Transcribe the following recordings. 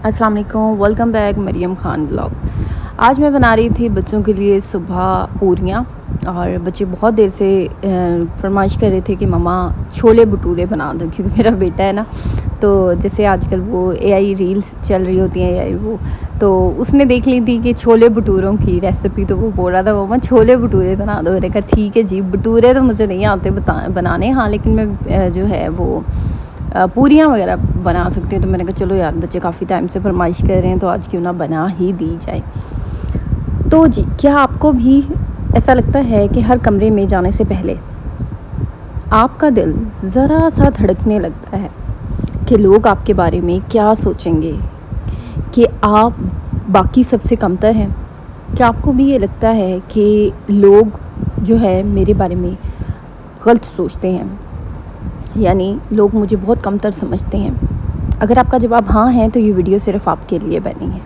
अस्सलाम वालेकुम, welcome back Maryam Khan blog. आज मैं बना रही थी बच्चों के लिए सुबह पूरियाँ और बच्चे बहुत देर से फरमाइश कर रहे थे कि मम्मा छोले भटूरे बना दो, क्योंकि मेरा बेटा है ना, तो जैसे आजकल वो एआई रील्स चल रही होती हैं एआई वो, तो उसने देख ली थी कि छोले भटूरों की रेसिपी, तो वो बोल रहा था मम्मा छोले भटूरे बना दो। मैंने कहा ठीक है जी। भटूरे तो मुझे नहीं आते बनाने, हाँ, लेकिन मैं जो है वो पूरियाँ वगैरह बना सकती हूँ। तो मैंने कहा चलो यार, बच्चे काफ़ी टाइम से फरमाइश कर रहे हैं तो आज क्यों ना बना ही दी जाए। तो जी, क्या आपको भी ऐसा लगता है कि हर कमरे में जाने से पहले आपका दिल ज़रा सा धड़कने लगता है कि लोग आपके बारे में क्या सोचेंगे, कि आप बाकी सबसे कमतर हैं? क्या आपको भी ये लगता है कि लोग जो है मेरे बारे में गलत सोचते हैं, यानी लोग मुझे बहुत कमतर समझते हैं? अगर आपका जवाब हाँ है तो ये वीडियो सिर्फ आपके लिए बनी है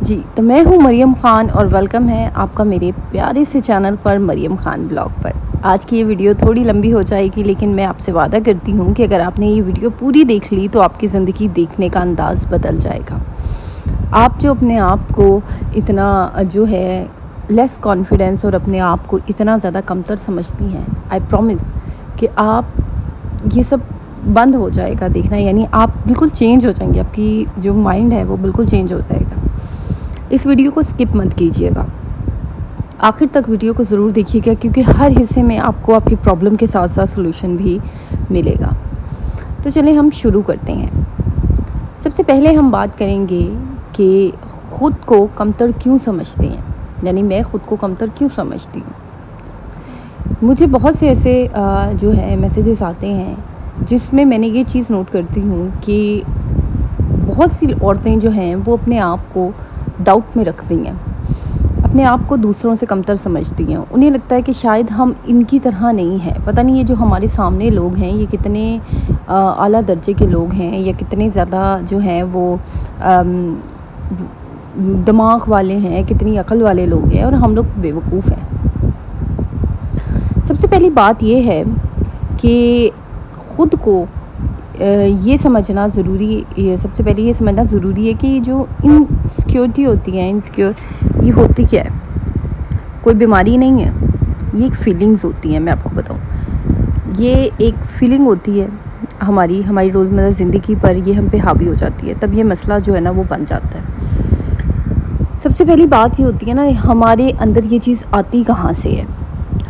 जी। तो मैं हूँ मरियम ख़ान और वेलकम है आपका मेरे प्यारे से चैनल पर, मरियम ख़ान ब्लॉग पर। आज की ये वीडियो थोड़ी लंबी हो जाएगी, लेकिन मैं आपसे वादा करती हूँ कि अगर आपने ये वीडियो पूरी देख ली तो आपकी ज़िंदगी देखने का अंदाज़ बदल जाएगा। आप जो अपने आप को इतना जो है लेस कॉन्फिडेंस और अपने आप को इतना ज़्यादा कमतर समझती हैं, आई प्रॉमिस कि आप ये सब बंद हो जाएगा देखना, यानी आप बिल्कुल चेंज हो जाएंगे, आपकी जो माइंड है वो बिल्कुल चेंज हो जाएगा। इस वीडियो को स्किप मत कीजिएगा, आखिर तक वीडियो को ज़रूर देखिएगा, क्योंकि हर हिस्से में आपको आपकी प्रॉब्लम के साथ साथ सॉल्यूशन भी मिलेगा। तो चलिए हम शुरू करते हैं। सबसे पहले हम बात करेंगे कि ख़ुद को कमतर क्यों समझते हैं, यानी मैं ख़ुद को कमतर क्यों समझती हूँ। मुझे बहुत से ऐसे जो है मैसेजेस आते हैं जिसमें मैंने ये चीज़ नोट करती हूँ कि बहुत सी औरतें जो हैं वो अपने आप को डाउट में रखती हैं, अपने आप को दूसरों से कमतर समझती हैं। उन्हें लगता है कि शायद हम इनकी तरह नहीं हैं, पता नहीं ये जो हमारे सामने लोग हैं ये कितने आला दर्जे के लोग हैं, या कितने ज़्यादा जो हैं वो दिमाग वाले हैं, कितनी अकल वाले लोग हैं, और हम लोग बेवकूफ़ हैं। सबसे पहली बात ये है कि ख़ुद को ये समझना ज़रूरी, ये सबसे पहले ये समझना ज़रूरी है कि जो इनसिक्योरिटी होती है, ये होती क्या है? कोई बीमारी नहीं है, ये एक फीलिंग्स होती हैं। मैं आपको बताऊँ, ये एक फीलिंग होती है हमारी रोज़मर्रा ज़िंदगी पर, ये हम पे हावी हो जाती है, तब ये मसला जो है ना वो बन जाता है। सबसे पहली बात ये होती है ना, हमारे अंदर ये चीज़ आती कहाँ से है?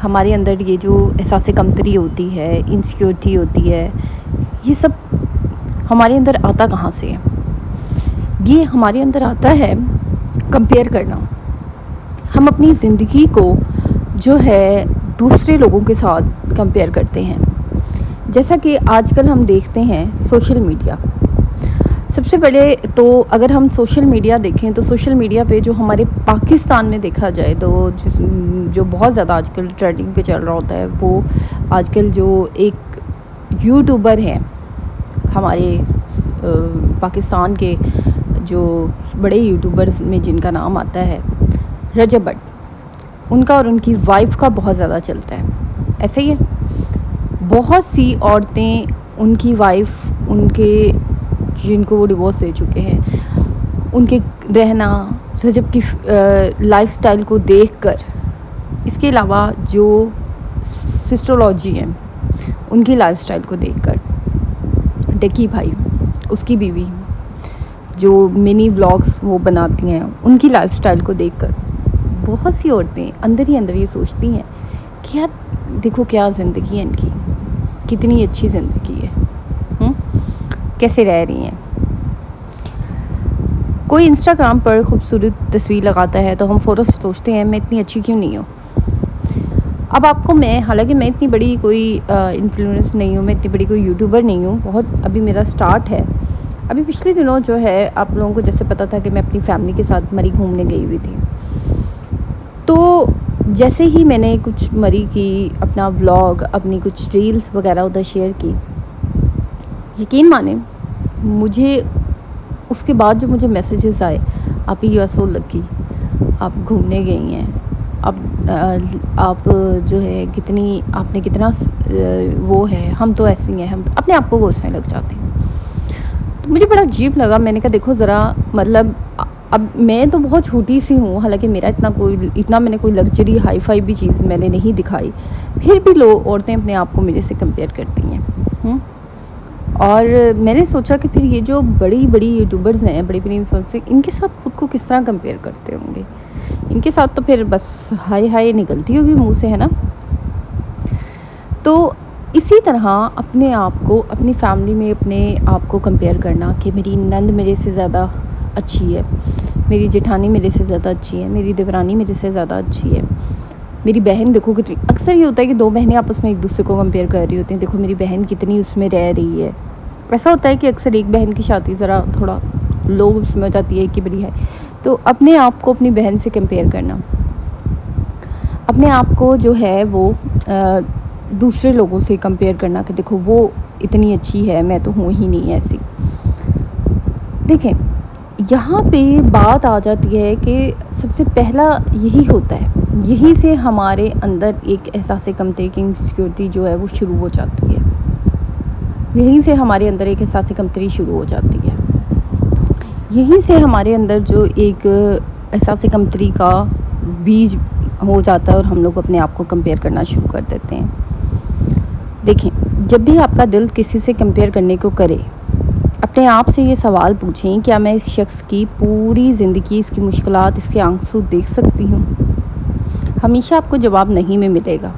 हमारे अंदर ये जो एहसास कमतरी होती है, इनसिक्योरिटी होती है, ये सब हमारे अंदर आता कहाँ से है? ये हमारे अंदर आता है कंपेयर करना। हम अपनी ज़िंदगी को जो है दूसरे लोगों के साथ कंपेयर करते हैं। जैसा कि आजकल हम देखते हैं सोशल मीडिया। सबसे पहले तो अगर हम सोशल मीडिया देखें तो सोशल मीडिया पे जो हमारे पाकिस्तान में देखा जाए तो जो बहुत ज़्यादा आजकल ट्रेंडिंग पे चल रहा होता है, वो आजकल जो एक यूट्यूबर हैं हमारे पाकिस्तान के, जो बड़े यूट्यूबर्स में जिनका नाम आता है रजब भट्ट, उनका और उनकी वाइफ का बहुत ज़्यादा चलता है। ऐसे ही है, बहुत सी औरतें उनकी वाइफ, उनके जिनको वो डिवोर्स दे चुके हैं, उनके रहना, रजब की लाइफस्टाइल को देखकर, इसके अलावा जो सिस्टोलॉजी है उनकी लाइफस्टाइल को देखकर, डकी भाई उसकी बीवी जो मिनी व्लॉग्स वो बनाती हैं, उनकी लाइफस्टाइल को देखकर बहुत सी औरतें अंदर ही अंदर ये सोचती हैं कि यार देखो क्या ज़िंदगी है इनकी, कितनी अच्छी ज़िंदगी है, कैसे रह रही हैं। कोई इंस्टाग्राम पर खूबसूरत तस्वीर लगाता है तो हम फ़ौरन सोचते हैं मैं इतनी अच्छी क्यों नहीं हूँ। अब आपको मैं, हालांकि मैं इतनी बड़ी कोई इन्फ्लुएंस नहीं हूँ, मैं इतनी बड़ी कोई यूट्यूबर नहीं हूँ, बहुत अभी मेरा स्टार्ट है। अभी पिछले दिनों जो है आप लोगों को जैसे पता था कि मैं अपनी फैमिली के साथ मरी घूमने गई हुई थी, तो जैसे ही मैंने कुछ मरी की अपना व्लॉग, अपनी कुछ रील्स वगैरह उधर शेयर की, यकीन माने मुझे उसके बाद जो मुझे मैसेजेस आए, आप यूएसओ लगी, आप घूमने गई हैं, आप जो है कितनी, आपने कितना वो है, हम तो ऐसे ही हैं, हम अपने आप को कोसने लग जाते हैं। तो मुझे बड़ा अजीब लगा, मैंने कहा देखो ज़रा, मतलब अब मैं तो बहुत छोटी-सी हूँ, हालाँकि मेरा इतना मैंने कोई लग्ज़री हाई-फ़ाई भी चीज़ मैंने नहीं दिखाई, फिर भी लोग औरतें अपने आप को मेरे से कंपेयर करती हैं। हुँ? और मैंने सोचा कि फिर ये जो बड़ी-बड़ी यूट्यूबर्स हैं, बड़ी-बड़ी इन्फ्लुएंसर, इनके साथ खुद को किस तरह कंपेयर करते होंगे? इनके साथ तो फिर बस हाय हाय निकलती होगी मुँह से, है ना? तो इसी तरह अपने आप को, अपनी फैमिली में अपने आप को कंपेयर करना कि मेरी नंद मेरे से ज़्यादा अच्छी है, मेरी जेठानी मेरे से ज़्यादा अच्छी है, मेरी देवरानी मेरे से ज़्यादा अच्छी है, मेरी बहन देखो कितनी, अक्सर ये होता है कि 2 बहनें आपस में एक-दूसरे को कंपेयर कर रही होती हैं, देखो मेरी बहन कितनी उसमें रह रही है। ऐसा होता है कि अक्सर एक बहन की शादी ज़रा थोड़ा लो उसमें हो जाती है कि बड़ी है। तो अपने आप को अपनी बहन से कंपेयर करना, अपने आप को जो है वो दूसरे लोगों से कंपेयर करना कि देखो वो इतनी अच्छी है, मैं तो हूँ ही नहीं ऐसी। देखें, यहाँ पे बात आ जाती है कि सबसे पहला यही होता है, यहीं से हमारे अंदर एक एहसास कमतरी की इनसिक्योरिटी जो है वो शुरू हो जाती है। यहीं से हमारे अंदर एक एहसास कमतरी शुरू हो जाती है। यहीं से हमारे अंदर जो एक एहसास कमतरी का बीज हो जाता है और हम लोग अपने आप को कंपेयर करना शुरू कर देते हैं। देखें, जब भी आपका दिल किसी से कंपेयर करने को करे, अपने आप से ये सवाल पूछें, क्या मैं इस शख्स की पूरी ज़िंदगी, इसकी मुश्किलात, इसके आंसू देख सकती हूँ? हमेशा आपको जवाब नहीं में मिलेगा,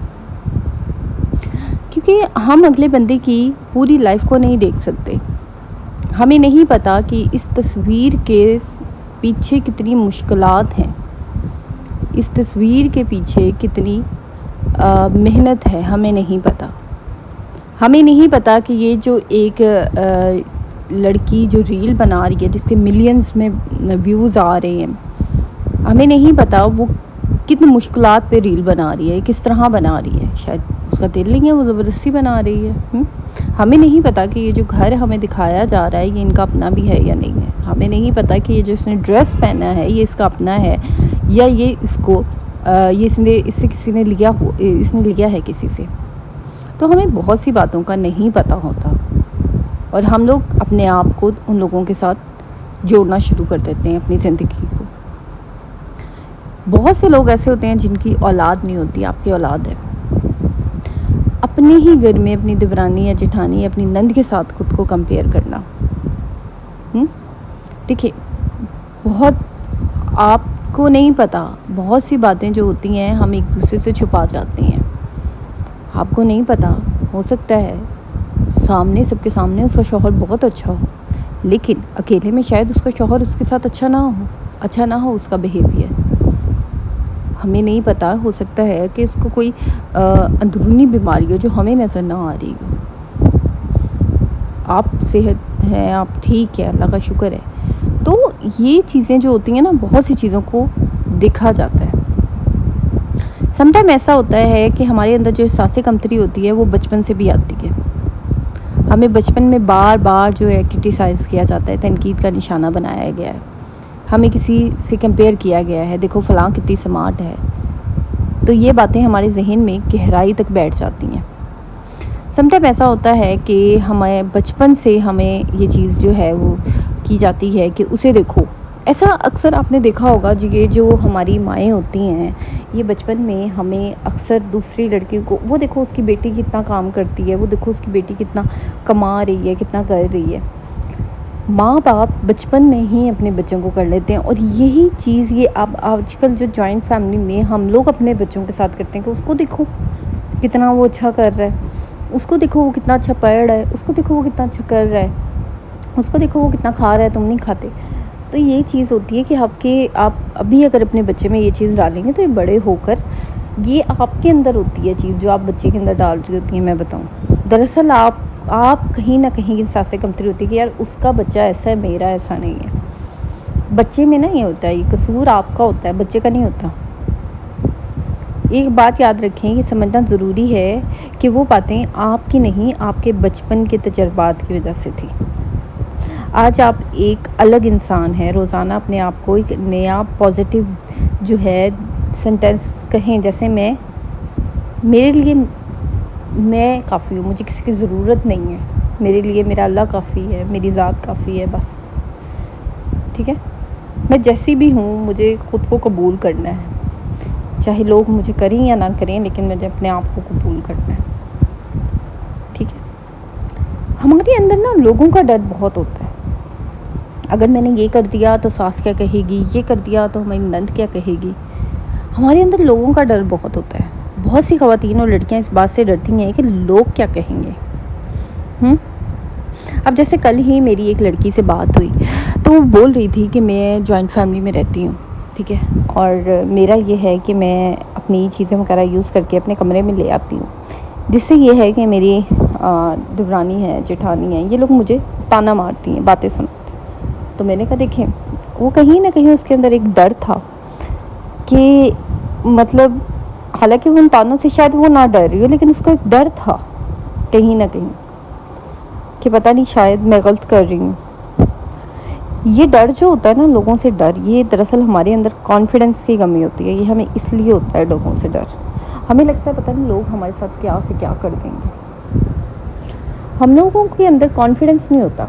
क्योंकि हम अगले बंदे की पूरी लाइफ को नहीं देख सकते। हमें नहीं पता कि इस तस्वीर के पीछे कितनी मुश्किलात हैं, इस तस्वीर के पीछे कितनी मेहनत है, हमें नहीं पता। हमें नहीं पता कि ये जो एक लड़की जो रील बना रही है, जिसके मिलियंस में व्यूज़ आ रहे हैं, हमें नहीं पता वो कितनी मुश्किलात पे रील बना रही है, किस तरह बना रही है। शायद उसका दिल नहीं है, वो ज़बरदस्ती बना रही है। हमें नहीं पता कि ये जो घर हमें दिखाया जा रहा है ये इनका अपना भी है या नहीं है। हमें नहीं पता कि ये जो इसने ड्रेस पहना है ये इसका अपना है या ये इसको इससे किसी ने इसने लिया है किसी से। तो हमें बहुत सी बातों का नहीं पता होता और हम लोग अपने आप को उन लोगों के साथ जोड़ना शुरू कर देते हैं अपनी ज़िंदगी को। बहुत से लोग ऐसे होते हैं जिनकी औलाद नहीं होती, आपकी औलाद है। अपने ही घर में अपनी देवरानी या जेठानी, अपनी नंद के साथ खुद को कंपेयर करना। देखिए, बहुत आपको नहीं पता, बहुत सी बातें जो होती हैं हम एक दूसरे से छुपा जाते हैं। आपको नहीं पता, हो सकता है सबके सामने उसका शौहर बहुत अच्छा हो, लेकिन अकेले में शायद उसका शौहर उसके साथ अच्छा ना हो उसका बिहेवियर। हमें नहीं पता, हो सकता है कि उसको कोई अंदरूनी बीमारी हो जो हमें नज़र ना आ रही हो। आप सेहत है, आप ठीक है, अल्लाह का शुक्र है। तो ये चीज़ें जो होती हैं ना, बहुत सी चीज़ों को देखा जाता है। समटाइम ऐसा होता है कि हमारे अंदर जो एहसास कमतरी होती है वो बचपन से भी आती है। हमें बचपन में बार बार जो है क्रिटिसाइज़ किया जाता है, तनकीद का निशाना बनाया गया है, हमें किसी से कंपेयर किया गया है, देखो फ़लाँ कितनी स्मार्ट है। तो ये बातें हमारे ज़हन में गहराई तक बैठ जाती हैं। समटाइम ऐसा होता है कि हमें बचपन से हमें ये चीज़ जो है वो की जाती है कि उसे देखो। ऐसा अक्सर आपने देखा होगा, ये जो हमारी माएँ होती हैं, ये बचपन में हमें अक्सर दूसरी लड़कियों को, वो देखो उसकी बेटी कितना काम करती है, वो देखो उसकी बेटी कितना कमा रही है, कितना कर रही है। माँ बाप बचपन में ही अपने बच्चों को कर लेते हैं और यही चीज़ ये अब आजकल जो जॉइंट फैमिली में हम लोग अपने बच्चों के साथ करते हैं कि उसको देखो कितना वो अच्छा कर रहा है, उसको देखो वो कितना अच्छा पढ़ रहा है, उसको देखो वो कितना अच्छा कर रहा है, उसको देखो वो कितना खा रहा है, तुम नहीं खाते। तो ये चीज़ होती है कि आप अभी अगर अपने बच्चे में ये चीज़ डालेंगे तो ये बड़े होकर ये आपके अंदर होती है चीज़ जो आप बच्चे के अंदर डाल रही होती है। मैं बताऊँ, दरअसल आप कहीं ना कहीं एहसास कमतरी होती है कि यार उसका बच्चा ऐसा है, मेरा ऐसा नहीं है। बच्चे में ना ये होता है, ये कसूर आपका होता है, बच्चे का नहीं होता। एक बात याद रखें, ये समझना ज़रूरी है कि वो बातें आपकी नहीं, आपके बचपन के तजर्बात की वजह से थी। आज आप एक अलग इंसान हैं, रोज़ाना अपने आप को एक नया पॉजिटिव जो है सेंटेंस कहें, जैसे मेरे लिए मैं काफ़ी हूँ, मुझे किसी की ज़रूरत नहीं है। मेरे लिए मेरा अल्लाह काफ़ी है, मेरी ज़ात काफ़ी है, बस। ठीक है, मैं जैसी भी हूँ मुझे ख़ुद को कबूल करना है, चाहे लोग मुझे करें या ना करें, लेकिन मुझे अपने आप को कबूल करना है। ठीक है, हमारे अंदर ना लोगों का डर बहुत होता है। अगर मैंने ये कर दिया तो सास क्या कहेगी, ये कर दिया तो हमारी नंद क्या कहेगी। हमारे अंदर लोगों का डर बहुत होता है। बहुत सी ख़वातीन और लड़कियां इस बात से डरती हैं कि लोग क्या कहेंगे। अब जैसे कल ही मेरी एक लड़की से बात हुई, तो वो बोल रही थी कि मैं जॉइंट फैमिली में रहती हूँ। ठीक है, और मेरा ये है कि मैं अपनी चीज़ें वगैरह यूज़ करके अपने कमरे में ले आती हूँ, जिससे ये है कि मेरी दुरानी है, जेठानी है, ये लोग मुझे ताना मारती हैं, बातें सुनाती। तो मैंने कहा देखें, वो कहीं ना कहीं उसके अंदर एक डर था कि मतलब हालांकि उन तानों से शायद वो ना डर रही हो, लेकिन उसको एक डर था कहीं ना कहीं कि पता नहीं शायद मैं गलत कर रही हूँ। ये डर जो होता है ना, लोगों से डर, ये दरअसल हमारे अंदर कॉन्फिडेंस की कमी होती है। ये हमें इसलिए होता है लोगों से डर। हमें लगता है पता नहीं लोग हमारे साथ क्या से क्या कर देंगे। हम लोगों के अंदर कॉन्फिडेंस नहीं होता,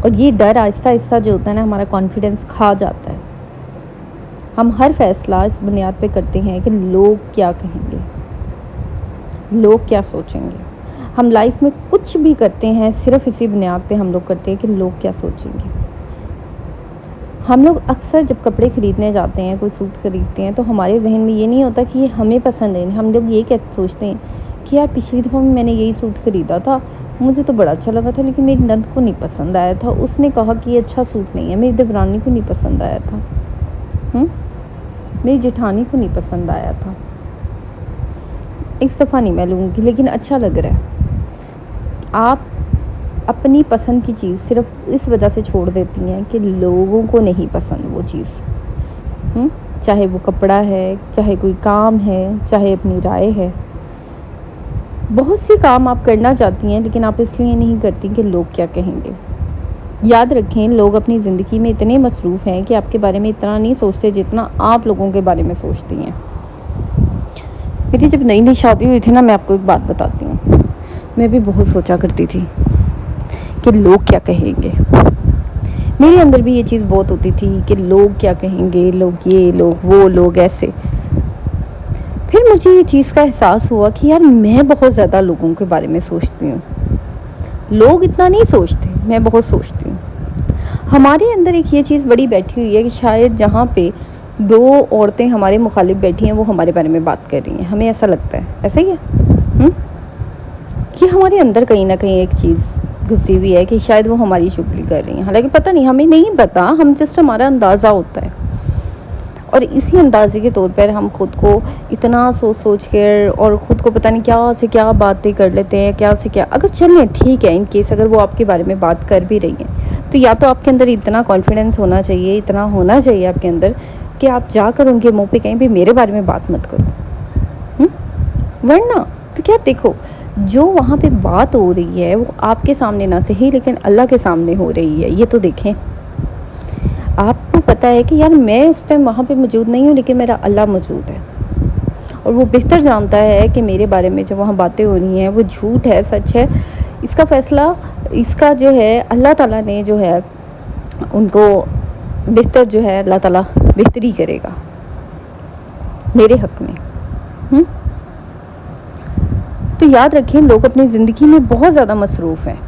और ये डर आहिस्ता आहिस्ता जो होता है ना, हमारा कॉन्फिडेंस खा जाता है। हम हर फैसला इस बुनियाद पे करते हैं कि लोग क्या कहेंगे, लोग क्या सोचेंगे। हम लाइफ में कुछ भी करते हैं सिर्फ इसी बुनियाद पे हम लोग करते हैं कि लोग क्या सोचेंगे। हम लोग अक्सर जब कपड़े ख़रीदने जाते हैं, कोई सूट ख़रीदते हैं, तो हमारे जहन में ये नहीं होता कि ये हमें पसंद है। हम लोग ये क्या सोचते हैं कि यार पिछली दफ़ा मैंने यही सूट ख़रीदा था, मुझे तो बड़ा अच्छा लगा था, लेकिन मेरी नंद को नहीं पसंद आया था, उसने कहा कि ये अच्छा सूट नहीं है। मेरी देवरानी को नहीं पसंद आया था, मेरी जेठानी को नहीं पसंद आया था, इस दफ़ा नहीं मैं लूँगी, लेकिन अच्छा लग रहा है। आप अपनी पसंद की चीज़ सिर्फ इस वजह से छोड़ देती हैं कि लोगों को नहीं पसंद वो चीज़। चाहे वो कपड़ा है, चाहे कोई काम है, चाहे अपनी राय है। बहुत सी काम आप करना चाहती हैं, लेकिन आप इसलिए नहीं करती कि लोग क्या कहेंगे। याद रखें, लोग अपनी ज़िंदगी में इतने मसरूफ़ हैं कि आपके बारे में इतना नहीं सोचते जितना आप लोगों के बारे में सोचती हैं। मेरी जब नई नई शादी हुई थी ना, मैं आपको एक बात बताती हूँ, मैं भी बहुत सोचा करती थी कि लोग क्या कहेंगे। मेरे अंदर भी ये चीज़ बहुत होती थी कि लोग क्या कहेंगे, लोग ये, लोग वो, लोग ऐसे। फिर मुझे ये चीज़ का एहसास हुआ कि यार मैं बहुत ज़्यादा लोगों के बारे में सोचती हूँ। लोग इतना नहीं सोचते, मैं बहुत सोचती हूँ। हमारे अंदर एक ये चीज़ बड़ी बैठी हुई है कि शायद जहाँ पे दो औरतें हमारे मुखालिफ बैठी हैं, वो हमारे बारे में बात कर रही हैं। हमें ऐसा लगता है, ऐसा ही है कि हमारे अंदर कहीं ना कहीं एक चीज़ घुसी हुई है कि शायद वो हमारी चुगली कर रही हैं। हालांकि पता नहीं, हमें नहीं पता, हम जस्ट हमारा अंदाज़ा होता है। और इसी अंदाजे के तौर पर हम खुद को इतना सोच कर और ख़ुद को पता नहीं क्या से क्या बातें कर लेते हैं, क्या से क्या। अगर चलें ठीक है, इन केस अगर वो आपके बारे में बात कर भी रही हैं, तो या तो आपके अंदर इतना कॉन्फिडेंस होना चाहिए, इतना होना चाहिए आपके अंदर कि आप जाकर उनके मुंह पे कहीं भी मेरे बारे में बात मत करो। वरना तो क्या, देखो जो वहाँ पे बात हो रही है वो आपके सामने ना सही, लेकिन अल्लाह के सामने हो रही है। ये तो देखें, आपको पता है कि यार मैं उस टाइम वहाँ पे मौजूद नहीं हूँ, लेकिन मेरा अल्लाह मौजूद है, और वो बेहतर जानता है कि मेरे बारे में जो वहाँ बातें हो रही हैं वो झूठ है, सच है। इसका फ़ैसला, इसका जो है अल्लाह ताला ने जो है उनको बेहतर जो है अल्लाह ताला बेहतरी करेगा मेरे हक़ में। तो याद रखें, लोग अपनी ज़िंदगी में बहुत ज़्यादा मसरूफ़ हैं।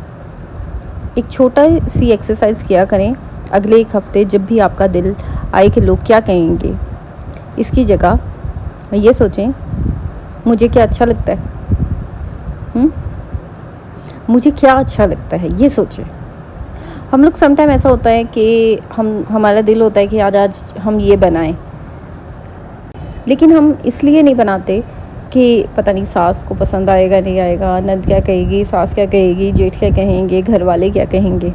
एक छोटा सी एक्सरसाइज किया करें, अगले एक हफ़्ते जब भी आपका दिल आए कि लोग क्या कहेंगे, इसकी जगह ये सोचें मुझे क्या अच्छा लगता है। मुझे क्या अच्छा लगता है, ये सोचें। हम लोग समटाइम ऐसा होता है कि हमारा दिल होता है कि आज हम ये बनाएं, लेकिन हम इसलिए नहीं बनाते कि पता नहीं सास को पसंद आएगा नहीं आएगा, नंद क्या कहेगी, सास क्या कहेगी, जेठ क्या कहेंगे, घर वाले क्या कहेंगे।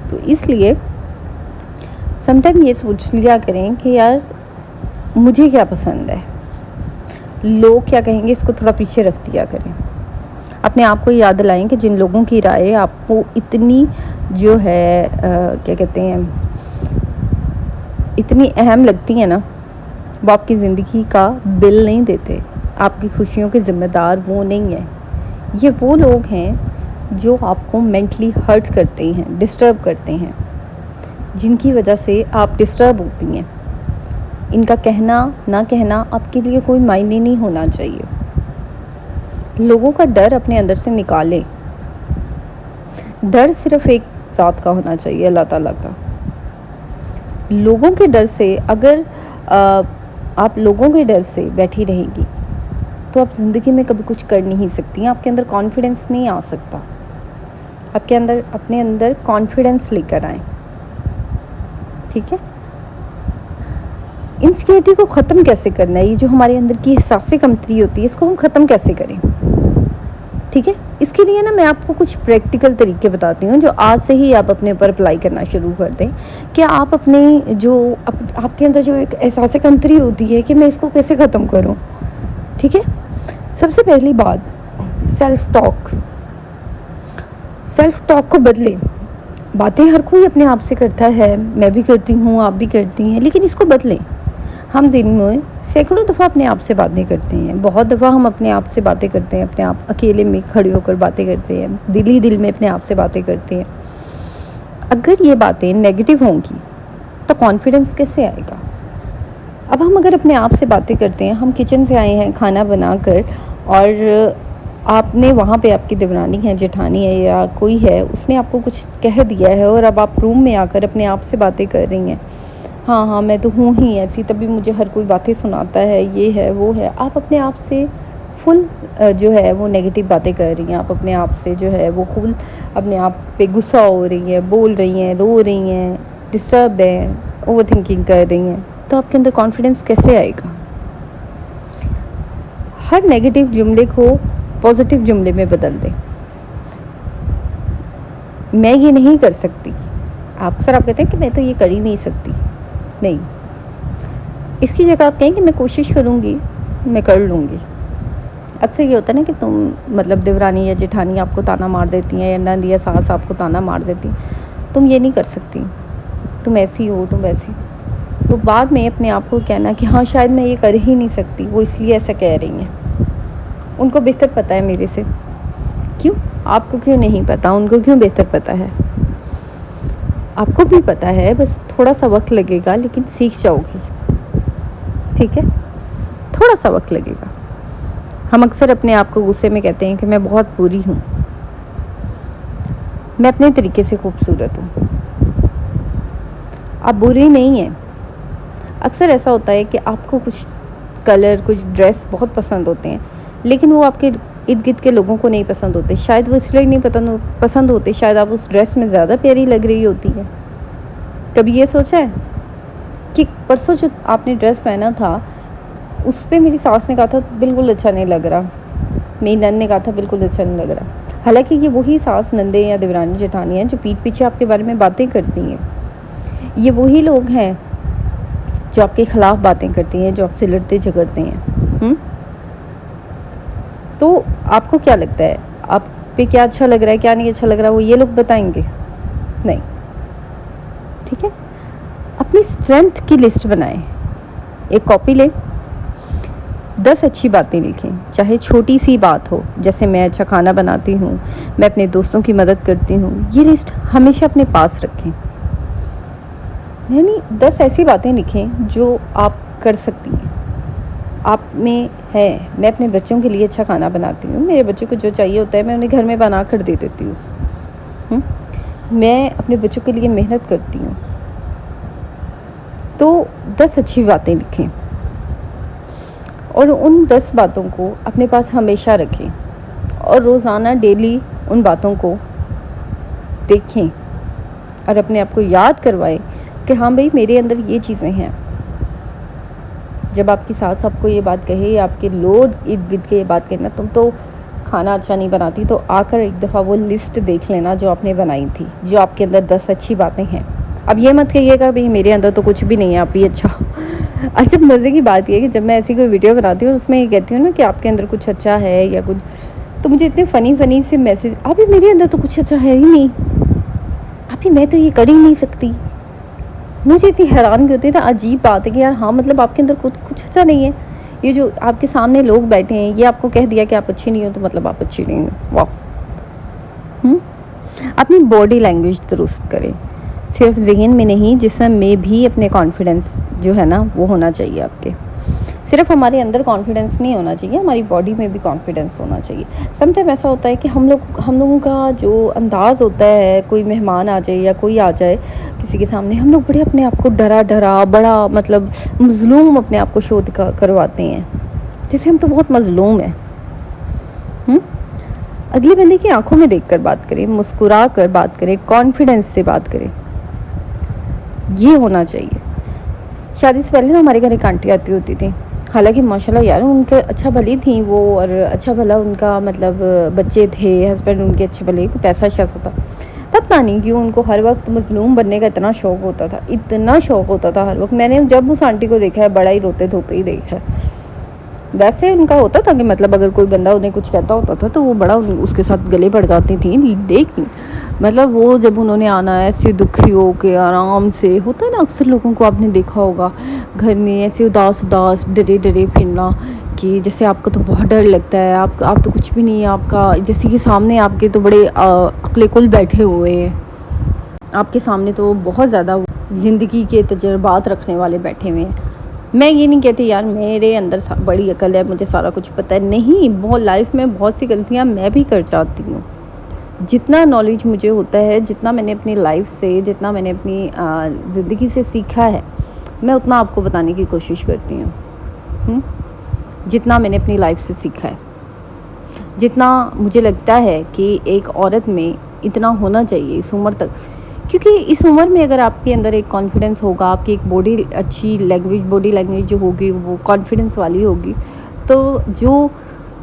तो इसलिए समटाइम ये सोच लिया करें कि यार मुझे क्या पसंद है, लोग क्या कहेंगे, इसको थोड़ा पीछे रख दिया करें। अपने आप को याद दिलाएं कि जिन लोगों की राय आपको इतनी जो है क्या कहते हैं, इतनी अहम लगती है ना, वो आपकी ज़िंदगी का बिल नहीं देते, आपकी खुशियों के ज़िम्मेदार वो नहीं है। ये वो लोग हैं जो आपको मेंटली हर्ट करते हैं, डिस्टर्ब करते हैं, जिनकी वजह से आप डिस्टर्ब होती हैं। इनका कहना ना कहना आपके लिए कोई मायने नहीं होना चाहिए। लोगों का डर अपने अंदर से निकालें। डर सिर्फ एक ज़ात का होना चाहिए, अल्लाह ताला का। लोगों के डर से अगर आप लोगों के डर से बैठी रहेंगी तो आप ज़िंदगी में कभी कुछ कर नहीं सकती। आपके अंदर कॉन्फिडेंस नहीं आ सकता। आपके अंदर अपने अंदर कॉन्फिडेंस लेकर आएं, ठीक है। इनसिक्योरिटी को ख़त्म कैसे करना है, ये जो हमारे अंदर की एहसास कमतरी होती है, इसको हम ख़त्म कैसे करें, ठीक है। इसके लिए ना मैं आपको कुछ प्रैक्टिकल तरीके बताती हूँ जो आज से ही आप अपने ऊपर अप्लाई करना शुरू कर दें कि आप अपने जो आपके अंदर जो एक एहसास कमतरी होती है कि मैं इसको कैसे ख़त्म करूँ, ठीक है। सबसे पहली बात, सेल्फ टॉक को बदलें। बातें हर कोई अपने आप से करता है, मैं भी करती हूँ, आप भी करती हैं, लेकिन इसको बदलें। हम दिन में सैकड़ों दफ़ा अपने आप से बातें करते हैं, बहुत दफ़ा हम अपने आप से बातें करते हैं, अपने आप अकेले में खड़े होकर बातें करते हैं, दिल ही दिल में अपने आप से बातें करते हैं। अगर ये बातें नेगेटिव होंगी तो कॉन्फिडेंस कैसे आएगा। अब हम अगर अपने आप से बातें करते हैं, हम किचन से आए हैं खाना बनाकर और आपने वहाँ पे आपकी देवरानी है, जेठानी है या कोई है, उसने आपको कुछ कह दिया है और अब आप रूम में आकर अपने आप से बातें कर रही हैं, हाँ हाँ मैं तो हूँ ही ऐसी, तभी मुझे हर कोई बातें सुनाता है, ये है वो है। आप अपने आप से फुल जो है वो नेगेटिव बातें कर रही हैं। आप अपने आप से जो है वो फुल अपने आप पे गुस्सा हो रही हैं, बोल रही हैं, रो रही हैं, डिस्टर्ब हैं, ओवर थिंकिंग कर रही हैं, तो आपके अंदर कॉन्फिडेंस कैसे आएगा। हर नेगेटिव जुमले को पॉजिटिव जुमले में बदल दें। मैं ये नहीं कर सकती, अक्सर आप कहते हैं कि मैं तो ये कर ही नहीं सकती, नहीं, इसकी जगह आप कहें कि मैं कोशिश करूँगी, मैं कर लूँगी। अक्सर ये होता है ना कि तुम मतलब देवरानी या जेठानी आपको ताना मार देती हैं या नंद या सास आपको ताना मार देती, तुम ये नहीं कर सकती, तुम ऐसी हो, तुम वैसी। तो बाद में अपने आप को कहना कि हाँ शायद मैं ये कर ही नहीं सकती, वो इसलिए ऐसा कह रही हैं, उनको बेहतर पता है मेरे से। क्यों? आपको क्यों नहीं पता, उनको क्यों बेहतर पता है। आपको भी पता है, बस थोड़ा सा वक्त लगेगा, लेकिन सीख जाओगी, ठीक है। थोड़ा सा वक्त लगेगा। हम अक्सर अपने आप को गुस्से में कहते हैं कि मैं बहुत बुरी हूँ, मैं अपने तरीके से खूबसूरत हूँ। आप बुरी नहीं हैं। अक्सर ऐसा होता है कि आपको कुछ कलर, कुछ ड्रेस बहुत पसंद होते हैं, लेकिन वो आपके इर्द गिर्द के लोगों को नहीं पसंद होते। शायद वो इसलिए नहीं पसंद होते, शायद आप उस ड्रेस में ज़्यादा प्यारी लग रही होती है। कभी ये सोचा है कि परसों जो आपने ड्रेस पहना था उस पर मेरी सास ने कहा था बिल्कुल अच्छा नहीं लग रहा, मेरी नंद ने कहा था बिल्कुल अच्छा नहीं लग रहा। हालांकि ये वही सास, नंदे या देवरानी जेठानी हैं जो पीठ पीछे आपके बारे में बातें करती हैं। ये वही लोग हैं जो आपके ख़िलाफ़ बातें करती हैं, जो आपसे लड़ते झगड़ते हैं। तो आपको क्या लगता है, आप पे क्या अच्छा लग रहा है, क्या नहीं अच्छा लग रहा है, वो ये लोग बताएंगे नहीं, ठीक है। अपनी स्ट्रेंथ की लिस्ट बनाएं। एक कॉपी लें, 10 अच्छी बातें लिखें, चाहे छोटी सी बात हो, जैसे मैं अच्छा खाना बनाती हूँ, मैं अपने दोस्तों की मदद करती हूँ। ये लिस्ट हमेशा अपने पास रखें। यानी 10 ऐसी बातें लिखें जो आप कर सकती हैं, आप में है। मैं अपने बच्चों के लिए अच्छा खाना बनाती हूँ, मेरे बच्चों को जो चाहिए होता है मैं उन्हें घर में बना कर दे देती हूँ। मैं अपने बच्चों के लिए मेहनत करती हूँ। तो 10 अच्छी बातें लिखें और उन 10 बातों को अपने पास हमेशा रखें और रोज़ाना डेली उन बातों को देखें और अपने आप को याद करवाएं कि हाँ भाई मेरे अंदर ये चीज़ें हैं। जब आपकी सास आपको ये बात कहे, आपके लोग इर्द गिर्द के ये बात कहना तुम तो खाना अच्छा नहीं बनाती, तो आकर एक दफ़ा वो लिस्ट देख लेना जो आपने बनाई थी, जो आपके अंदर 10 अच्छी बातें हैं। अब ये मत कहिएगा भाई मेरे अंदर तो कुछ भी नहीं है, आप ही अच्छा। अच्छा मज़े की बात ये है कि जब मैं ऐसी कोई वीडियो बनाती हूँ उसमें ये कहती हूँ ना कि आपके अंदर कुछ अच्छा है या कुछ, तो मुझे इतने फ़नी से मैसेज, अभी मेरे अंदर तो कुछ अच्छा है ही नहीं, अभी मैं तो ये कर ही नहीं सकती। मुझे इतनी हैरान होती है, अजीब बात है कि यार हाँ मतलब आपके अंदर कुछ अच्छा नहीं है, ये जो आपके सामने लोग बैठे हैं, ये आपको कह दिया कि आप अच्छी नहीं हो, तो मतलब आप अच्छी नहीं हो। वाह! हुँ? अपनी बॉडी लैंग्वेज दुरुस्त करें। सिर्फ ज़हन में नहीं, जिस्म में भी अपने कॉन्फिडेंस जो है ना, वो होना चाहिए आपके। सिर्फ हमारे अंदर कॉन्फिडेंस नहीं होना चाहिए, हमारी बॉडी में भी कॉन्फिडेंस होना चाहिए। समटाइम ऐसा होता है कि हम लोगों का जो अंदाज़ होता है, कोई मेहमान आ जाए या कोई आ जाए किसी के सामने, हम लोग बड़े अपने आप को डरा-डरा, बड़ा मतलब मज़लूम अपने आप को शो दिखा करवाते हैं। जैसे हम तो बहुत मज़लूम हैं। हुँ? अगले बंदे की आँखों में देखकर बात करें, मुस्कुरा कर बात करें, कॉन्फिडेंस से बात करें। ये होना चाहिए। शादी से पहले ना हमारे घर एक आंटी आती होती थी। हालाँकि माशाल्लाह यार उनके अच्छा भली थी वो, और अच्छा भला उनका मतलब बच्चे थे, हस्बैंड उनके अच्छे भले, पैसा-शैसा था। पता नहीं क्यों उनको हर वक़्त मज़लूम बनने का इतना शौक होता था, इतना शौक होता था हर वक़्त। मैंने जब उस आंटी को देखा है, बड़ा ही रोते-धोते ही देखा है। वैसे उनका होता था कि मतलब अगर कोई बंदा उन्हें कुछ कहता होता था तो वो बड़ा उसके साथ गले पड़ जाती थी। लेकिन मतलब वो जब उन्होंने आना है ऐसे दुखी हो के आराम से, होता है ना अक्सर लोगों को, आपने देखा होगा घर में ऐसे उदास-उदास, डरे-डरे फिरना, कि जैसे आपको तो बहुत डर लगता है, आप तो कुछ भी नहीं है, आपका जैसे कि सामने आपके तो बड़े अक्ले कुल बैठे हुए हैं। आपके सामने तो बहुत ज़्यादा ज़िंदगी के तजुर्बात रखने वाले बैठे हुए हैं। मैं ये नहीं कहती यार मेरे अंदर बड़ी अकल है, मुझे सारा कुछ पता है, नहीं, बहुत लाइफ में बहुत सी गलतियाँ मैं भी कर जाती हूँ। जितना नॉलेज मुझे होता है, जितना मैंने अपनी लाइफ से, जितना मैंने अपनी ज़िंदगी से सीखा है, मैं उतना आपको बताने की कोशिश करती हूँ। जितना मैंने अपनी लाइफ से सीखा है, जितना मुझे लगता है कि एक औरत में इतना होना चाहिए इस उम्र तक, क्योंकि इस उम्र में अगर आपके अंदर एक कॉन्फिडेंस होगा, आपकी एक बॉडी लैंग्वेज जो होगी वो कॉन्फिडेंस वाली होगी, तो जो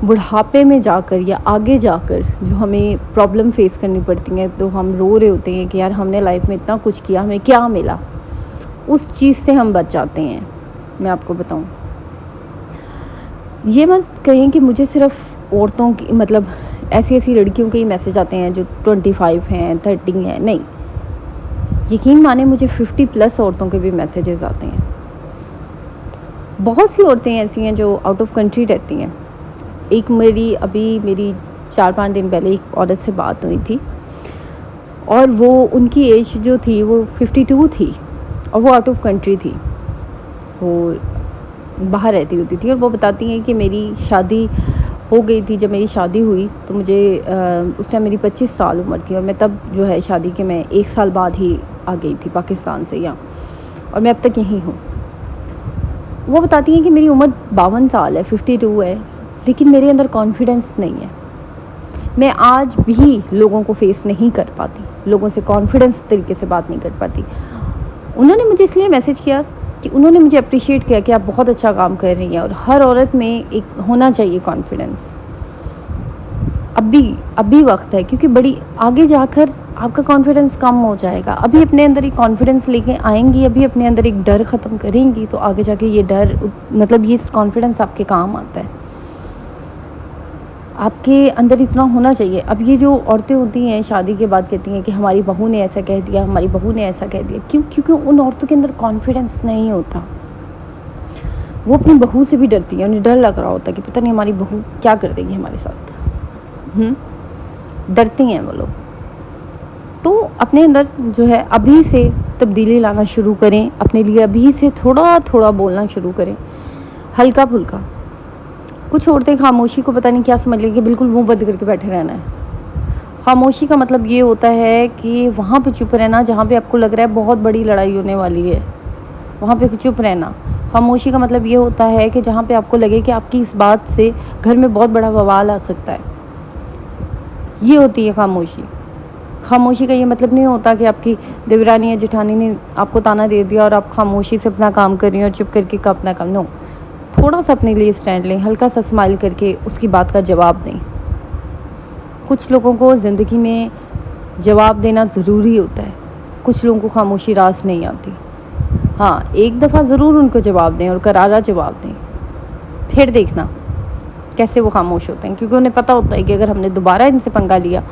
बुढ़ापे में जाकर या आगे जाकर जो हमें प्रॉब्लम फेस करनी पड़ती हैं, तो हम रो रहे होते हैं कि यार हमने लाइफ में इतना कुछ किया, हमें क्या मिला, उस चीज़ से हम बच जाते हैं। मैं आपको बताऊं, ये मत कहें कि मुझे सिर्फ औरतों की मतलब ऐसी लड़कियों के ही मैसेज आते हैं जो 25 हैं, 30 हैं, नहीं, यकीन माने मुझे 50+ औरतों के भी मैसेजेस आते हैं। बहुत सी औरतें ऐसी हैं जो आउट ऑफ कंट्री रहती हैं। एक मेरी 4-5 दिन पहले एक औरत से बात हुई थी, और वो उनकी एज जो थी वो 52 थी, और वो आउट ऑफ कंट्री थी, वो बाहर रहती होती थी। और वो बताती हैं कि मेरी शादी हो गई थी, जब मेरी शादी हुई तो मुझे उस टाइम मेरी 25 साल उम्र थी, और मैं तब जो है शादी के मैं 1 साल बाद ही आ गई थी पाकिस्तान से यहाँ, और मैं अब तक यहीं हूँ। वो बताती हैं कि मेरी उम्र 52 साल है, 52 है, लेकिन मेरे अंदर कॉन्फिडेंस नहीं है। मैं आज भी लोगों को फेस नहीं कर पाती, लोगों से कॉन्फिडेंस तरीके से बात नहीं कर पाती। उन्होंने मुझे इसलिए मैसेज किया कि उन्होंने मुझे अप्रिशिएट किया कि आप बहुत अच्छा काम कर रही हैं, और हर औरत में एक होना चाहिए कॉन्फिडेंस। अभी वक्त है, क्योंकि बड़ी आगे जाकर आपका कॉन्फिडेंस कम हो जाएगा। अभी अपने अंदर एक कॉन्फिडेंस लेके आएंगी, अभी अपने अंदर एक डर ख़त्म करेंगी, तो आगे जाके ये डर मतलब ये कॉन्फिडेंस आपके काम आता है। आपके अंदर इतना होना चाहिए। अब ये जो औरतें होती हैं शादी के बाद कहती हैं कि हमारी बहू ने ऐसा कह दिया, हमारी बहू ने ऐसा कह दिया, क्यों? क्योंकि उन औरतों के अंदर कॉन्फिडेंस नहीं होता। वो अपनी बहू से भी डरती हैं, उन्हें डर लग रहा होता है कि पता नहीं हमारी बहू क्या कर देगी हमारे साथ। डरती हैं वो लोग। तो अपने अंदर जो है अभी से तब्दीली लाना शुरू करें, अपने लिए अभी से थोड़ा थोड़ा बोलना शुरू करें, हल्का फुल्का। कुछ औरतें खामोशी को पता नहीं क्या समझ लेंगी, बिल्कुल मुंह बंद करके बैठे रहना है। खामोशी का मतलब ये होता है कि वहाँ पे चुप रहना जहाँ पे आपको लग रहा है बहुत बड़ी लड़ाई होने वाली है, वहाँ पे चुप रहना। खामोशी का मतलब ये होता है कि जहाँ पे आपको लगे कि आपकी इस बात से घर में बहुत बड़ा बवाल आ सकता है, ये होती है खामोशी। खामोशी का ये मतलब नहीं होता कि आपकी देवरानी या जेठानी ने आपको ताना दे दिया और आप खामोशी से अपना काम कर रही हैं और चुप करके का अपना काम। नो, थोड़ा सा अपने लिए स्टैंड लें, हल्का सा स्माइल करके उसकी बात का जवाब दें। कुछ लोगों को ज़िंदगी में जवाब देना ज़रूरी होता है, कुछ लोगों को खामोशी रास नहीं आती। हाँ, एक दफ़ा ज़रूर उनको जवाब दें और करारा जवाब दें, फिर देखना कैसे वो खामोश होते हैं, क्योंकि उन्हें पता होता है कि अगर हमने दोबारा इनसे पंगा लिया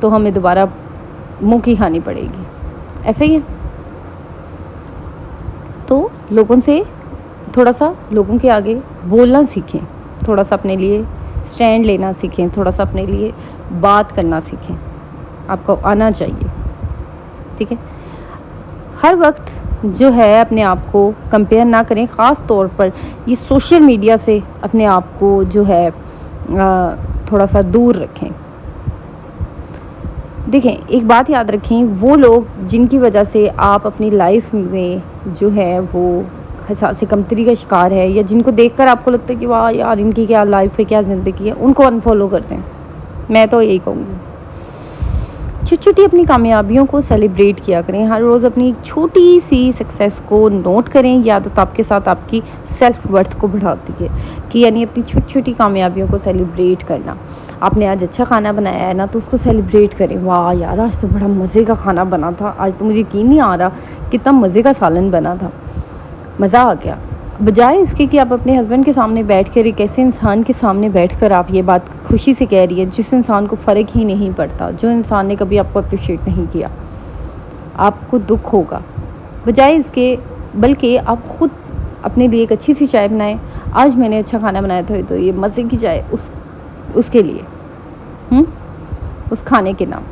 तो हमें दोबारा मुँह की खानी पड़ेगी। ऐसे ही है। तो लोगों से थोड़ा सा लोगों के आगे बोलना सीखें, थोड़ा सा अपने लिए स्टैंड लेना सीखें, थोड़ा सा अपने लिए बात करना सीखें। आपको आना चाहिए, ठीक है। हर वक्त जो है अपने आप को कंपेयर ना करें, ख़ास तौर पर ये सोशल मीडिया से अपने आप को जो है थोड़ा सा दूर रखें। देखें, एक बात याद रखें, वो लोग जिनकी वजह से आप अपनी लाइफ में जो है वो एहसास कमतरी का शिकार है, या जिनको देखकर आपको लगता है कि वाह यार इनकी क्या लाइफ है, क्या ज़िंदगी है, उनको अनफॉलो कर दें। मैं तो यही कहूँगी, छोटी छोटी अपनी कामयाबियों को सेलिब्रेट किया करें। हर रोज़ अपनी एक छोटी सी सक्सेस को नोट करें। ये आदत आपके साथ आपकी सेल्फ वर्थ को बढ़ाती है, कि यानी अपनी छोटी छोटी कामयाबियों को सेलिब्रेट करना। आपने आज अच्छा खाना बनाया है ना, तो उसको सेलिब्रेट करें। वाह यार, आज तो बड़ा मज़े का खाना बना था, आज तो मुझे यकीन नहीं आ रहा कितना मज़े का सालन बना था, मज़ा आ गया। बजाय इसके कि आप अपने हस्बैंड के सामने बैठकर, एक ऐसे इंसान के सामने बैठकर आप ये बात खुशी से कह रही है जिस इंसान को फ़र्क ही नहीं पड़ता, जो इंसान ने कभी आपको अप्रिशिएट नहीं किया, आपको दुख होगा। बजाय इसके बल्कि आप खुद अपने लिए एक अच्छी सी चाय बनाएं। आज मैंने अच्छा खाना बनाया था, तो ये मज़े की चाय उसके लिए, उस खाने के नाम।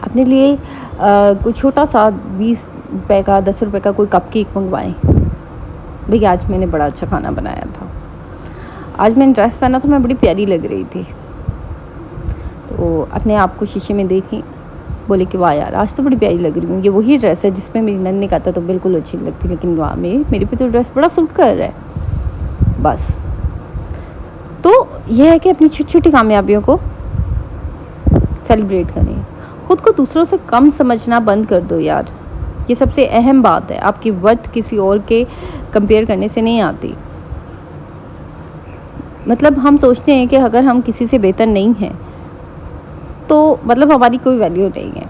अपने लिए कोई छोटा सा 20 रुपए का, 10 रुपए का कोई कप केक मंगवाएं। भई आज मैंने बड़ा अच्छा खाना बनाया था, आज मैंने ड्रेस पहना था, मैं बड़ी प्यारी लग रही थी। तो अपने आप को शीशे में देखें, बोले कि वाह यार आज तो बड़ी प्यारी लग रही हूँ, ये वही ड्रेस है जिसमें मेरी नन्ही ने कहा था तो बिल्कुल अच्छी नहीं लगती, लेकिन वाह मेरे पे तो ड्रेस बड़ा सूट कर रहा है। बस तो यह है कि अपनी छोटी छोटी कामयाबियों को सेलिब्रेट करें। खुद को दूसरों से कम समझना बंद कर दो यार, ये सबसे अहम बात है। आपकी वर्थ किसी और के कंपेयर करने से नहीं आती। मतलब हम सोचते हैं कि अगर हम किसी से बेहतर नहीं हैं तो मतलब हमारी कोई वैल्यू नहीं है।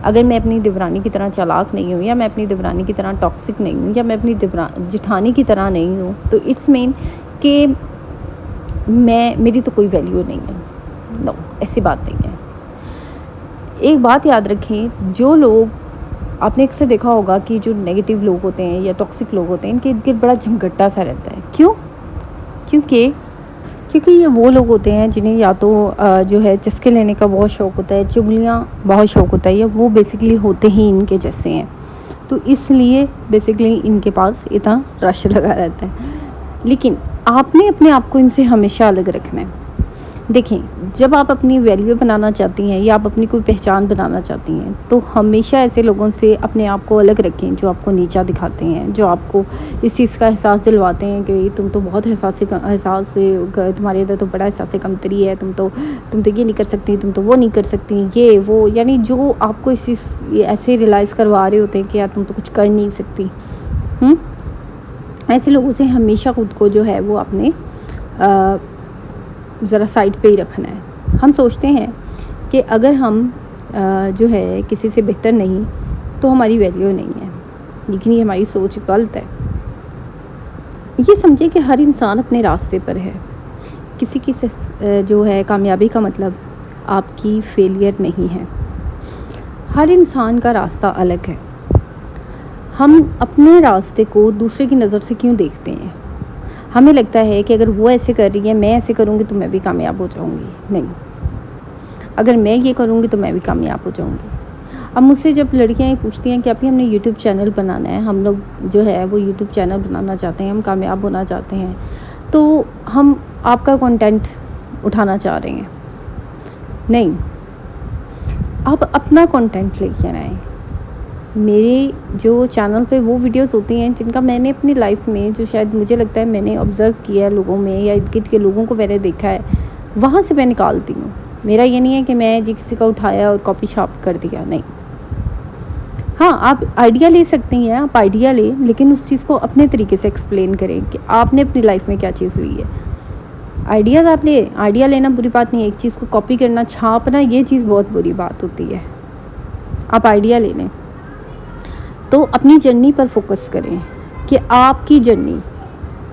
अगर मैं अपनी देवरानी की तरह चालाक नहीं हूँ, या मैं अपनी देवरानी की तरह टॉक्सिक नहीं हूँ, या मैं अपनी जेठानी की तरह नहीं हूँ, तो इट्स मीन कि मेरी तो कोई वैल्यू नहीं है। नो, ऐसी बात नहीं है। एक बात याद रखें, जो लोग, आपने अक्सर देखा होगा कि जो नेगेटिव लोग होते हैं या टॉक्सिक लोग होते हैं, इनके इर्द गिर्द बड़ा झमघट्टा सा रहता है। क्यों? क्योंकि ये वो लोग होते हैं जिन्हें या तो जो है चस्के लेने का बहुत शौक़ होता है, चुगलियाँ बहुत शौक़ होता है, या वो बेसिकली होते ही इनके जैसे हैं, तो इसलिए बेसिकली इनके पास इतना रश लगा रहता है। लेकिन आपने अपने आप को इनसे हमेशा अलग रखना है। देखें, जब आप अपनी वैल्यू बनाना चाहती हैं या आप अपनी कोई पहचान बनाना चाहती हैं, तो हमेशा ऐसे लोगों से अपने आप को अलग रखें जो आपको नीचा दिखाते हैं, जो आपको इस चीज़ का एहसास दिलवाते हैं कि तुम तो बहुत एहसास से तुम्हारे अंदर तो बड़ा एहसास कमतरी है, तुम तो ये नहीं कर सकती, तुम तो वो नहीं कर सकती, ये वो, यानी जो आपको इस चीज़ ऐसे रियलाइज़ करवा रहे होते हैं कि यार तुम तो कुछ कर नहीं सकती। ऐसे लोगों से हमेशा खुद को जो है वो अपने ज़रा साइड पे ही रखना है। हम सोचते हैं कि अगर हम जो है किसी से बेहतर नहीं तो हमारी वैल्यू नहीं है, लेकिन ये हमारी सोच गलत है। ये समझे कि हर इंसान अपने रास्ते पर है। किसी की जो है कामयाबी का मतलब आपकी फेलियर नहीं है। हर इंसान का रास्ता अलग है। हम अपने रास्ते को दूसरे की नज़र से क्यों देखते हैं? हमें लगता है कि अगर वो ऐसे कर रही है, मैं ऐसे करूँगी तो मैं भी कामयाब हो जाऊँगी। नहीं, अगर मैं ये करूँगी तो मैं भी कामयाब हो जाऊँगी। अब मुझसे जब लड़कियाँ पूछती हैं कि अभी हमने यूट्यूब चैनल बनाना है, हम लोग जो है वो यूट्यूब चैनल बनाना चाहते हैं, हम कामयाब होना चाहते हैं, तो हम आपका कंटेंट उठाना चाह रहे हैं। नहीं, आप अपना कंटेंट लेकर आएँ। मेरे जो चैनल पे वो वीडियोस होती हैं जिनका मैंने अपनी लाइफ में, जो शायद मुझे लगता है मैंने ऑब्ज़र्व किया है लोगों में या इर्द गिर्द के लोगों को मैंने देखा है, वहाँ से मैं निकालती हूँ। मेरा ये नहीं है कि मैं जी किसी का उठाया और कॉपी शॉप कर दिया, नहीं। हाँ, आप आइडिया ले सकती हैं, आप आइडिया लें, लेकिन उस चीज़ को अपने तरीके से एक्सप्लेन करें कि आपने अपनी लाइफ में क्या चीज़ ली है। आइडियाज़ आप लें, आइडिया लेना बुरी बात नहीं है, एक चीज़ को कॉपी करना, छापना, ये चीज़ बहुत बुरी बात होती है। आप आइडिया ले लें। तो अपनी जर्नी पर फोकस करें कि आपकी जर्नी,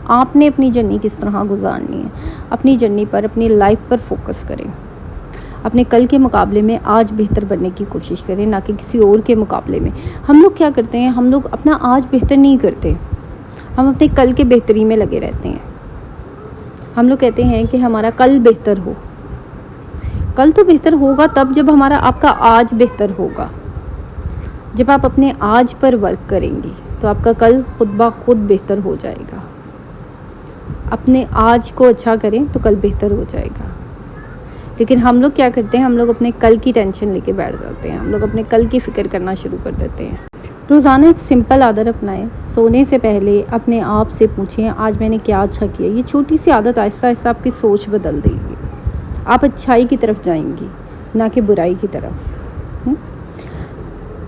आपने अपनी जर्नी किस तरह गुजारनी है। अपनी जर्नी पर, अपनी लाइफ पर फोकस करें। अपने कल के मुकाबले में आज बेहतर बनने की कोशिश करें, ना कि किसी और के मुकाबले में। हम लोग क्या करते हैं, हम लोग अपना आज बेहतर नहीं करते, हम अपने कल के बेहतरी में लगे रहते हैं। हम लोग कहते हैं कि हमारा कल बेहतर हो। कल तो बेहतर होगा तब जब हमारा आपका आज बेहतर होगा। जब आप अपने आज पर वर्क करेंगी तो आपका कल खुद ब खुद बेहतर हो जाएगा। अपने आज को अच्छा करें तो कल बेहतर हो जाएगा। लेकिन हम लोग क्या करते हैं, हम लोग अपने कल की टेंशन लेके बैठ जाते हैं। हम लोग अपने कल की फ़िक्र करना शुरू कर देते हैं। रोज़ाना एक सिंपल आदत अपनाएं। सोने से पहले अपने आप से पूछें आज मैंने क्या अच्छा किया। ये छोटी सी आदत आहिस्ता आहिस्ता आपकी सोच बदल देगी। आप अच्छाई की तरफ जाएंगी, ना कि बुराई की तरफ।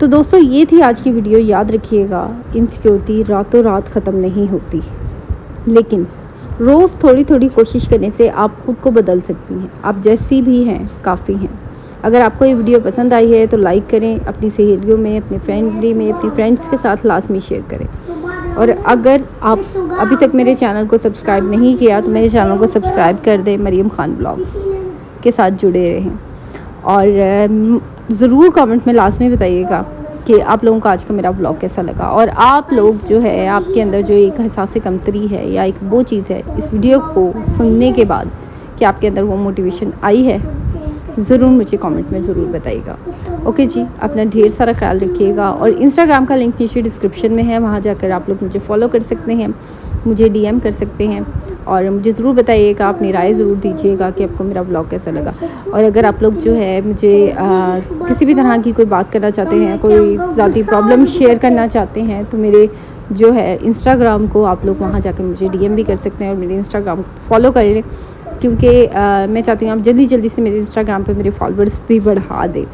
तो दोस्तों, ये थी आज की वीडियो। याद रखिएगा, इनसिक्योरिटी रातों रात ख़त्म नहीं होती, लेकिन रोज़ थोड़ी थोड़ी कोशिश करने से आप खुद को बदल सकती हैं। आप जैसी भी हैं काफ़ी हैं। अगर आपको ये वीडियो पसंद आई है तो लाइक करें, अपनी सहेलियों में, अपनी फैमिली में, अपनी फ्रेंड्स के साथ लाजमी शेयर करें। और अगर आप अभी तक मेरे चैनल को सब्सक्राइब नहीं किया तो मेरे चैनल को सब्सक्राइब कर दें। मरियम खान ब्लॉग के साथ जुड़े रहें। और ज़रूर कमेंट में लाजमी बताइएगा कि आप लोगों को आज का मेरा ब्लॉग कैसा लगा। और आप लोग जो है, आपके अंदर जो एक एहसास कमतरी है या एक वो चीज़ है इस वीडियो को सुनने के बाद कि आपके अंदर वो मोटिवेशन आई है, ज़रूर मुझे कमेंट में ज़रूर बताइएगा। ओके जी, अपना ढेर सारा ख्याल रखिएगा। और इंस्टाग्राम का लिंक नीचे डिस्क्रिप्शन में है, वहाँ जाकर आप लोग मुझे फॉलो कर सकते हैं, मुझे डीएम कर सकते हैं। और मुझे ज़रूर बताइएगा, अपनी राय ज़रूर दीजिएगा कि आपको मेरा ब्लॉग कैसा लगा। और अगर आप लोग जो है मुझे किसी भी तरह की कोई बात करना चाहते हैं, कोई ज़ाती प्रॉब्लम शेयर करना चाहते हैं, तो मेरे जो है इंस्टाग्राम को आप लोग वहाँ जाकर मुझे डीएम भी कर सकते हैं और मेरे इंस्टाग्राम को फॉलो कर लें, क्योंकि मैं चाहती हूँ आप जल्दी जल्दी से मेरे इंस्टाग्राम पे मेरे फॉलोअर्स भी बढ़ा दें।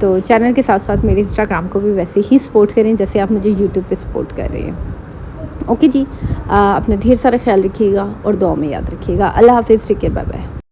तो चैनल के साथ साथ मेरे इंस्टाग्राम को भी वैसे ही सपोर्ट करें जैसे आप मुझे यूट्यूब पे सपोर्ट कर रहे हैं। ओके जी, अपना ढेर सारा ख्याल रखिएगा और दुआ में याद रखिएगा। अल्लाह हाफिज़, टेक केयर, बाय बाय।